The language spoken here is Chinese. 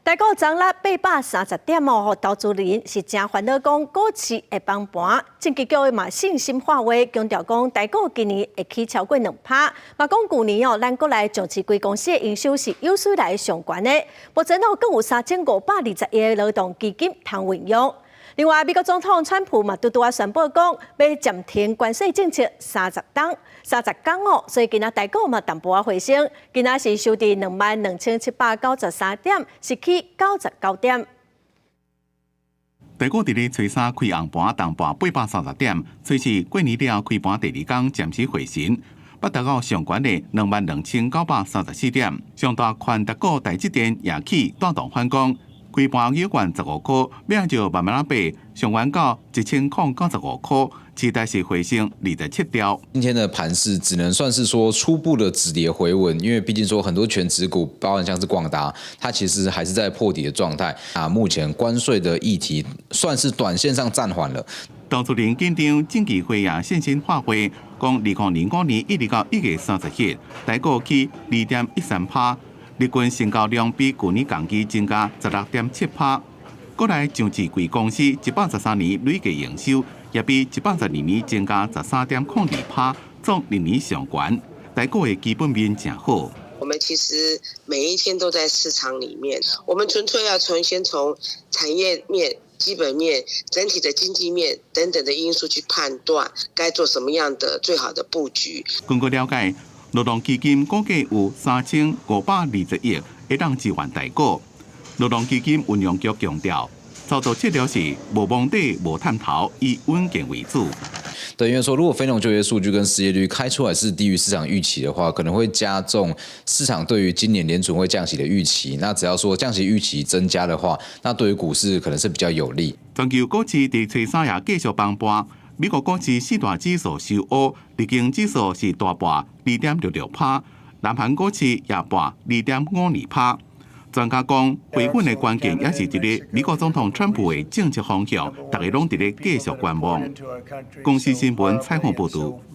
台股涨了830点哦，投资人是真烦恼，讲股市会崩盘。政治局嘛信心化话，强调讲台股今年会起超过2%，嘛讲去年哦，咱国内上市贵公司的营收是有史以来上悬的，目前哦，更有3520亿的劳动基金通运用。另外，美国总统川普嘛拄啊宣布讲要暂停关税政策30天哦，所以今仔台股嘛淡薄仔回升，今仔是收伫22793点，是起99点。台股伫咧初三开红盘，重盘830点，随是过年了开盘第2天暂时回升。北台股上悬的22934点，上大宽台股台积电也起带动反攻。开盘约悬15块，尾就慢慢爬，上悬到1095块，期待是回升27条。今天的盘势只能算是说初步的止跌回稳，因为毕竟说很多全指股，包含像是广达，它其实还是在破底的状态啊。目前关税的议题算是短线上暂缓了。投资人紧张政治会也信心发挥，讲2005年1日到1月30日，台股起2.13%。日均成交量比去年同期增加16.7%。国内上市贵公司113年累计营收也比112年增加13.02%，总历年上悬。台股的基本面真好。我们其实每一天都在市场里面，我们纯粹要先从产业面、基本面、整体的经济面等等的因素去判断该做什么样的最好的布局。根据了解，劳动基金估计有3520亿会当支援台股。劳动基金运用局强调，操作策略是无蒙底、无探头，以稳健为主。对，因为说如果非农就业数据跟失业率开出来是低于市场预期的话，可能会加重市场对于今年联准会降息的预期。那只要说降息预期增加的话，那对于股市可能是比较有利。全球股市伫初三也继续崩盘。美国股市4大指数收乌，日经指数是大盘2.66%，南韩股市也盘2.52%。专家讲，回稳的关键也是伫咧美国总统川普的政策方向，大家拢伫咧继续观望。公司新闻采访报道。